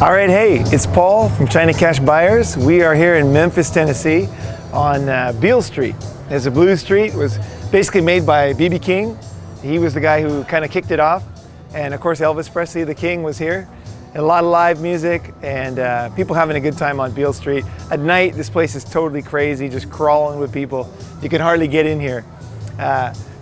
All right, hey, it's Paul from China Cash Buyers. We are here in Memphis, Tennessee on Beale Street. There's a blues street. It was basically made by B.B. King. He was the guy who kind of kicked it off. And of course, Elvis Presley, the king, was here. And a lot of live music and people having a good time on Beale Street. At night, this place is totally crazy, just crawling with people. You can hardly get in here.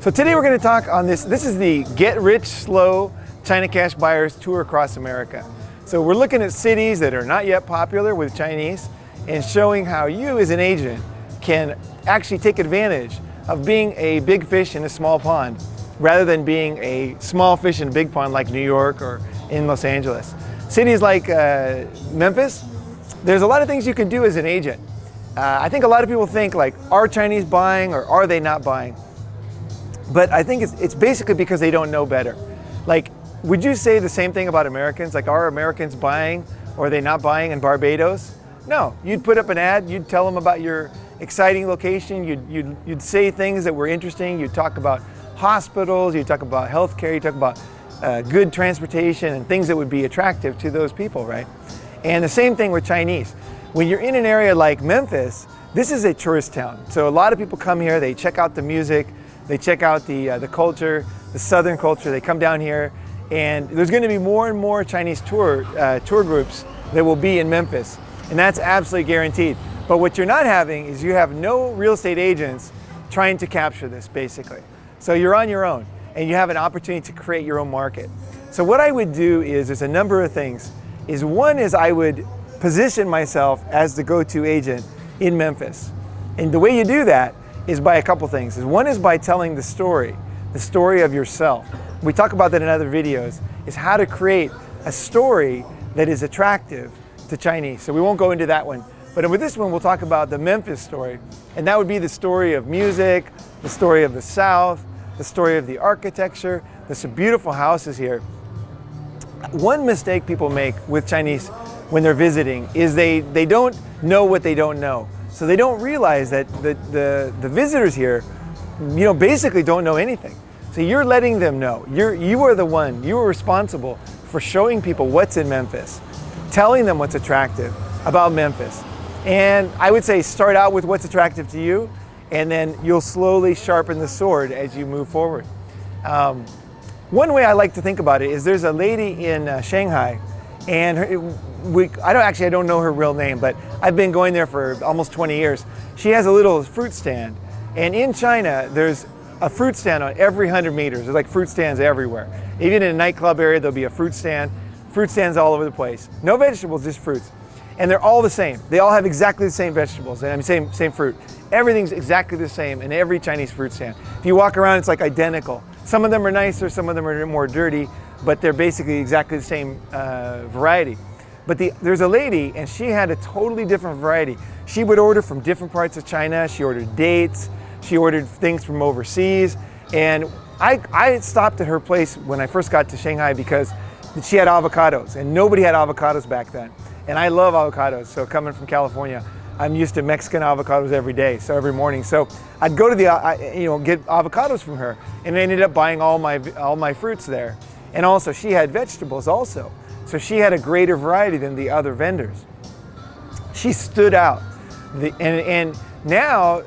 So today we're going to talk on this. This is the Get Rich Slow China Cash Buyers Tour across America. So we're looking at cities that are not yet popular with Chinese and showing how you as an agent can actually take advantage of being a big fish in a small pond rather than being a small fish in a big pond like New York or in Los Angeles. Cities like Memphis, there's a lot of things you can do as an agent. I think a lot of people think like, are Chinese buying or are they not buying? But I think it's basically because they don't know better. Like, would you say the same thing about Americans? Like, are Americans buying or are they not buying in Barbados? No, you'd put up an ad, you'd tell them about your exciting location, you'd say things that were interesting, you'd talk about hospitals, you'd talk about healthcare, you'd talk about good transportation and things that would be attractive to those people, right? And the same thing with Chinese. When you're in an area like Memphis, this is a tourist town. So a lot of people come here, they check out the music, they check out the culture, the Southern culture, they come down here. And there's going to be more and more Chinese tour groups that will be in Memphis, and that's absolutely guaranteed. But what you're not having is you have no real estate agents trying to capture this, basically. So you're on your own, and you have an opportunity to create your own market. So what I would do is, there's a number of things. One is I would position myself as the go-to agent in Memphis. And the way you do that is by a couple things. One is by telling the story of yourself. We talk about that in other videos, is how to create a story that is attractive to Chinese. So we won't go into that one. But with this one, we'll talk about the Memphis story. And that would be the story of music, the story of the South, the story of the architecture. There's some beautiful houses here. One mistake people make with Chinese when they're visiting is they don't know what they don't know. So they don't realize that the visitors here, basically don't know anything. So you're letting them know. You are responsible for showing people what's in Memphis, telling them what's attractive about Memphis. And I would say start out with what's attractive to you, and then you'll slowly sharpen the sword as you move forward. One way I like to think about it is there's a lady in Shanghai, and I don't know her real name, but I've been going there for almost 20 years. She has a little fruit stand, and in China, there's a fruit stand on every 100 meters. There's like fruit stands everywhere. Even in a nightclub area, there'll be a fruit stand. Fruit stands all over the place. No vegetables, just fruits. And they're all the same. They all have exactly the same vegetables, and same fruit. Everything's exactly the same in every Chinese fruit stand. If you walk around, it's like identical. Some of them are nicer, some of them are more dirty, but they're basically exactly the same variety. But there's a lady, and she had a totally different variety. She would order from different parts of China. She ordered dates. She ordered things from overseas, and I stopped at her place when I first got to Shanghai because she had avocados, and nobody had avocados back then. And I love avocados, so coming from California, I'm used to Mexican avocados every day, so every morning. So I'd go to get avocados from her, and I ended up buying all my fruits there. And also, she had vegetables also, so she had a greater variety than the other vendors. She stood out, Now,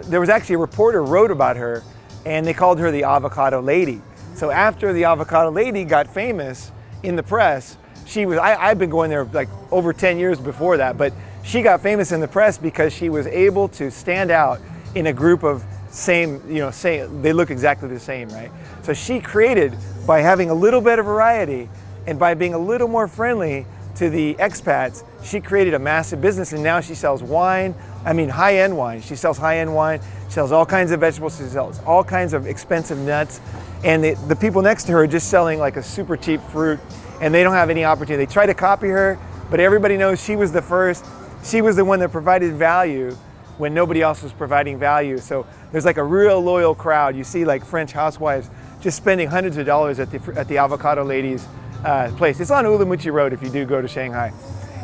there was actually a reporter wrote about her, and they called her the avocado lady. So after the avocado lady got famous in the press, I've been going there like over 10 years before that, but she got famous in the press because she was able to stand out in a group of they look exactly the same, right? So she created, by having a little bit of variety and by being a little more friendly to the expats, she created a massive business, and now she sells wine. High-end wine. She sells high-end wine. She sells all kinds of vegetables. She sells all kinds of expensive nuts. And the people next to her are just selling like a super cheap fruit, and they don't have any opportunity. They try to copy her, but everybody knows she was the first. She was the one that provided value when nobody else was providing value. So there's like a real loyal crowd. You see like French housewives just spending hundreds of dollars at the avocado lady's place. It's on Ulamuchi Road if you do go to Shanghai.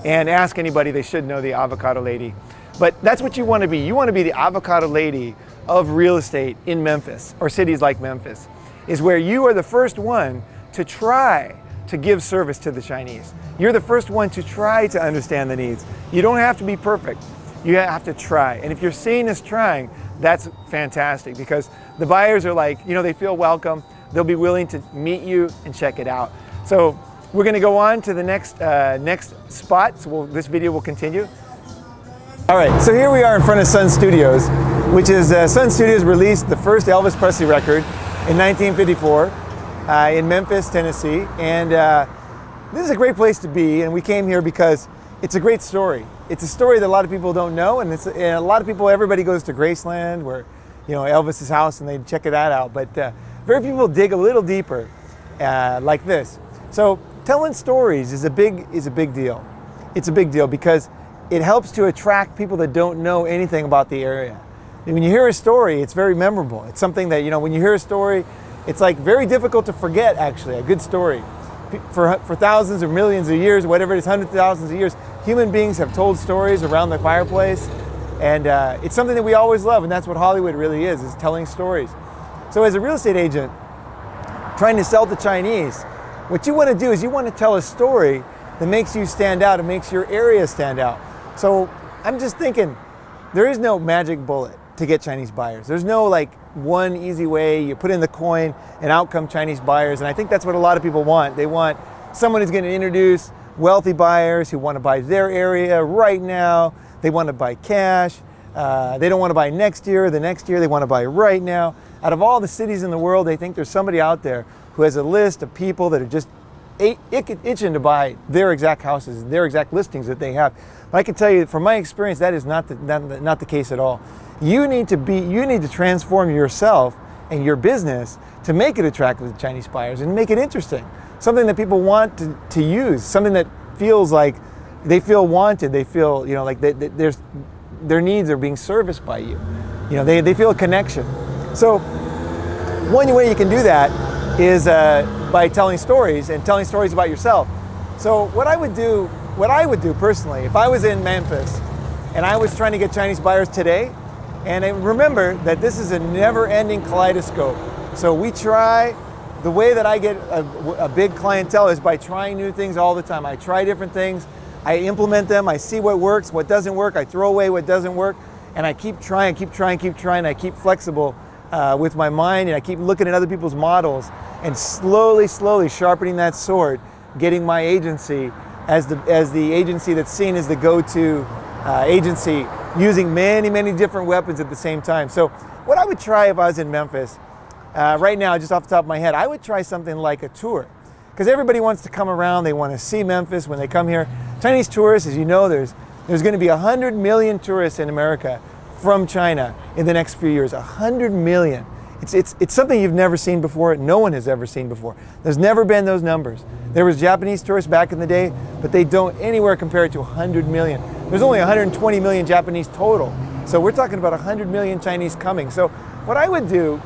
And ask anybody, they should know the avocado lady. But that's what you want to be. You want to be the avocado lady of real estate in Memphis, or cities like Memphis, is where you are the first one to try to give service to the Chinese. You're the first one to try to understand the needs. You don't have to be perfect. You have to try. And if you're seen as trying, that's fantastic, because the buyers are like, you know, they feel welcome. They'll be willing to meet you and check it out. So we're going to go on to the next spot. So this video will continue. All right, so here we are in front of Sun Studios, which is Sun Studios released the first Elvis Presley record in 1954 in Memphis, Tennessee. And this is a great place to be. And we came here because it's a great story. It's a story that a lot of people don't know. And a lot of people, everybody goes to Graceland, where, you know, Elvis's house, and they check that out. But very few people dig a little deeper like this. So telling stories is a big deal. It's a big deal because it helps to attract people that don't know anything about the area. When you hear a story, it's very memorable. It's something that, you know, when you hear a story, it's like very difficult to forget, actually, a good story. For thousands or millions of years, whatever it is, hundreds of thousands of years, human beings have told stories around the fireplace. And it's something that we always love, and that's what Hollywood really is telling stories. So as a real estate agent, trying to sell to Chinese, what you want to do is you want to tell a story that makes you stand out and makes your area stand out. So I'm just thinking, there is no magic bullet to get Chinese buyers. There's no like one easy way, you put in the coin and out come Chinese buyers. And I think that's what a lot of people want. They want someone who's going to introduce wealthy buyers who want to buy their area right now. They want to buy cash. They don't want to buy next year, the next year. They want to buy right now. Out of all the cities in the world, they think there's somebody out there who has a list of people that are just itching to buy their exact houses, their exact listings that they have. But I can tell you, from my experience, that is not the case at all. You need to transform yourself and your business to make it attractive to Chinese buyers and make it interesting. Something that people want to use, something that feels like they feel wanted, they feel, you know, like their needs are being serviced by you. You know, they feel a connection. So one way you can do that is by telling stories and telling stories about yourself. So what I would do personally, if I was in Memphis and I was trying to get Chinese buyers today, and I remember that this is a never-ending kaleidoscope. So we try, the way that I get a big clientele is by trying new things all the time. I try different things, I implement them, I see what works, what doesn't work, I throw away what doesn't work, and I keep trying, I keep flexible with my mind, and I keep looking at other people's models and slowly sharpening that sword, getting my agency as the agency that's seen as the go-to agency, using many different weapons at the same time. So what I would try if I was in Memphis, right now, just off the top of my head, I would try something like a tour. Because everybody wants to come around, they want to see Memphis when they come here. Chinese tourists, as you know, there's going to be 100 million tourists in America from China in the next few years. 100 million. It's something you've never seen before. No one has ever seen before. There's never been those numbers. There was Japanese tourists back in the day, but they don't anywhere compare it to 100 million. There's only 120 million Japanese total. So we're talking about 100 million Chinese coming. So what I would do,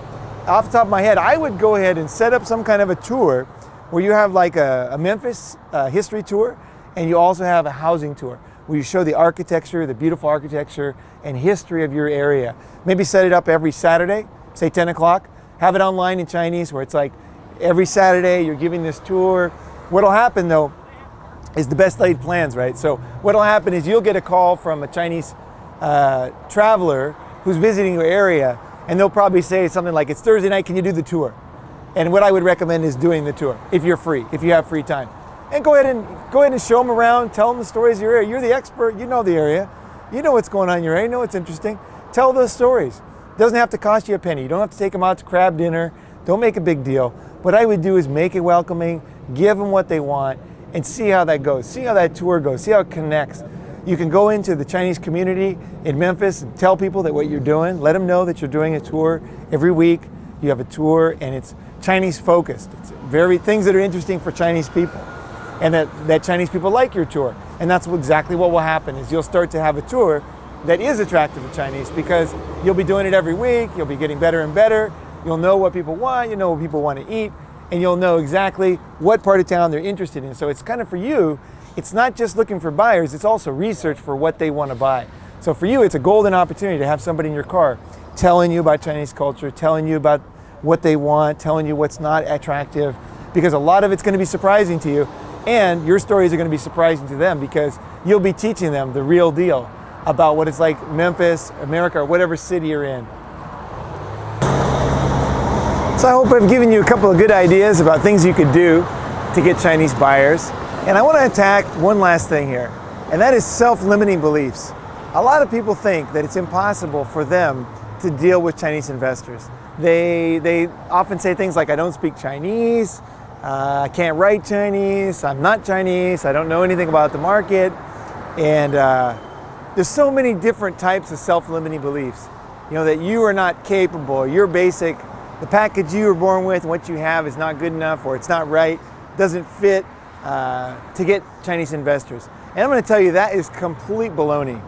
off the top of my head, I would go ahead and set up some kind of a tour where you have like a Memphis history tour, and you also have a housing tour where you show the architecture, the beautiful architecture and history of your area. Maybe set it up every Saturday, say 10 o'clock, have it online in Chinese where it's like every Saturday you're giving this tour. What'll happen though is the best laid plans, right? So what'll happen is you'll get a call from a Chinese traveler who's visiting your area, and they'll probably say something like, it's Thursday night, can you do the tour? And what I would recommend is doing the tour if you're free, if you have free time. And go ahead and show them around, tell them the stories of your area. You're the expert, you know the area. You know what's going on in your area, you know what's interesting. Tell those stories. It doesn't have to cost you a penny. You don't have to take them out to crab dinner. Don't make a big deal. What I would do is make it welcoming, give them what they want, and see how that goes. See how that tour goes, see how it connects. You can go into the Chinese community in Memphis and tell people that what you're doing, let them know that you're doing a tour every week. You have a tour and it's Chinese focused. It's things that are interesting for Chinese people, and that Chinese people like your tour. And that's exactly what will happen is you'll start to have a tour that is attractive to Chinese because you'll be doing it every week, you'll be getting better and better, you'll know what people want, you know what people want to eat, and you'll know exactly what part of town they're interested in. So it's kind of for you, it's not just looking for buyers, it's also research for what they want to buy. So for you, it's a golden opportunity to have somebody in your car telling you about Chinese culture, telling you about what they want, telling you what's not attractive, because a lot of it's going to be surprising to you, and your stories are going to be surprising to them because you'll be teaching them the real deal about what it's like Memphis, America, or whatever city you're in. So I hope I've given you a couple of good ideas about things you could do to get Chinese buyers. And I want to attack one last thing here, and that is self-limiting beliefs. A lot of people think that it's impossible for them to deal with Chinese investors. They often say things like, I don't speak Chinese, I can't write Chinese, I'm not Chinese, I don't know anything about the market. And there's so many different types of self-limiting beliefs. You know, that you are not capable, you're basic, the package you were born with and what you have is not good enough, or it's not right, doesn't fit to get Chinese investors. And I'm going to tell you that is complete baloney.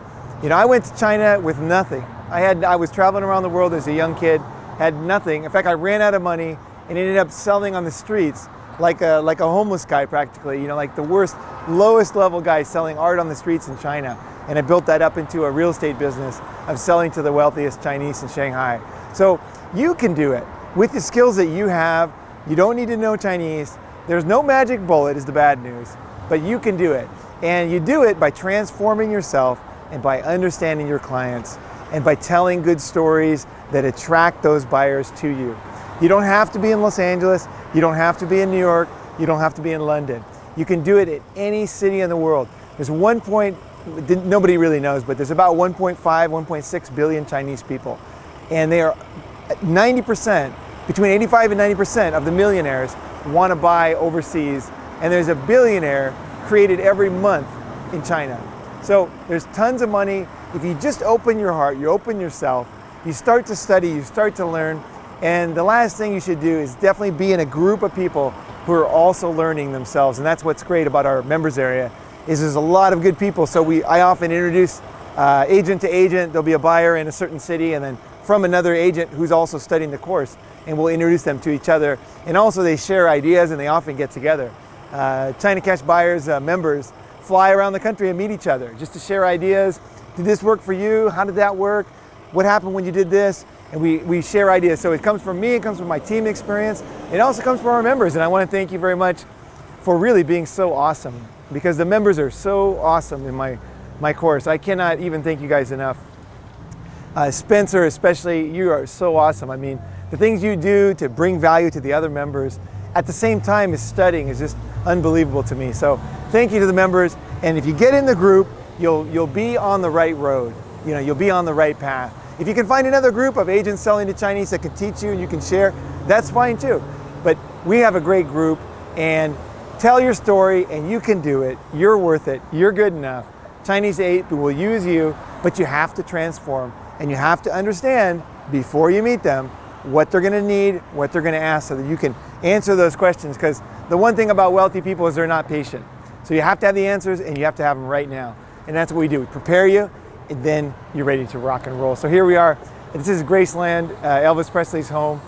You know, I went to China with nothing. I was traveling around the world as a young kid, had nothing. In fact, I ran out of money and ended up selling on the streets like a homeless guy practically, you know, like the worst, lowest level guy selling art on the streets in China. And I built that up into a real estate business of selling to the wealthiest Chinese in Shanghai. So you can do it with the skills that you have. You don't need to know Chinese. There's no magic bullet is the bad news, but you can do it. And you do it by transforming yourself and by understanding your clients and by telling good stories that attract those buyers to you. You don't have to be in Los Angeles, you don't have to be in New York, you don't have to be in London. You can do it at any city in the world. There's nobody really knows, but there's about 1.5, 1.6 billion Chinese people. And they are 90%, between 85 and 90% of the millionaires want to buy overseas. And there's a billionaire created every month in China. So there's tons of money. If you just open your heart, you open yourself, you start to study, you start to learn. And the last thing you should do is definitely be in a group of people who are also learning themselves. And that's what's great about our members area, is there's a lot of good people. So I often introduce agent to agent. There'll be a buyer in a certain city, and then from another agent who's also studying the course, and we'll introduce them to each other. And also they share ideas, and they often get together. China Cash Buyers members fly around the country and meet each other just to share ideas. Did this work for you? How did that work? What happened when you did this? And we share ideas. So it comes from me, it comes from my team experience. It also comes from our members. And I want to thank you very much for really being so awesome, because the members are so awesome in my course. I cannot even thank you guys enough. Spencer, especially, you are so awesome. I mean, the things you do to bring value to the other members at the same time as studying is just unbelievable to me. So thank you to the members. And if you get in the group, you'll be on the right road. You know, you'll be on the right path. If you can find another group of agents selling to Chinese that can teach you and you can share, that's fine too. But we have a great group, and tell your story and you can do it. You're worth it. You're good enough. Chinese will use you, but you have to transform, and you have to understand before you meet them what they're going to need, what they're going to ask, so that you can answer those questions. Because the one thing about wealthy people is they're not patient. So you have to have the answers, and you have to have them right now. And that's what we do. We prepare you, and then you're ready to rock and roll. So here we are. This is Graceland, Elvis Presley's home,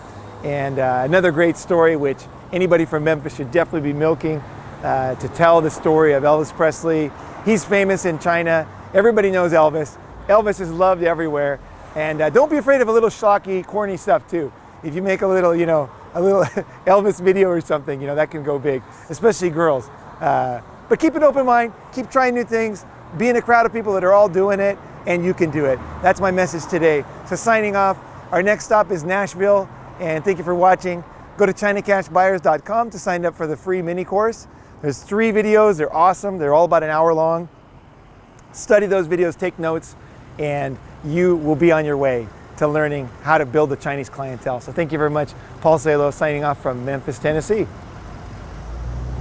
and another great story which anybody from Memphis should definitely be milking to tell the story of Elvis Presley. He's famous in China. Everybody knows Elvis. Elvis is loved everywhere. And don't be afraid of a little schlocky, corny stuff too. If you make a little, a little Elvis video or something, that can go big, especially girls. But keep an open mind, keep trying new things, be in a crowd of people that are all doing it, and you can do it. That's my message today. So signing off, our next stop is Nashville, and thank you for watching. Go to ChinaCashBuyers.com to sign up for the free mini course. There's 3 videos, they're awesome, they're all about an hour long. Study those videos, take notes, and you will be on your way to learning how to build a Chinese clientele. So thank you very much. Paul Salo signing off from Memphis, Tennessee.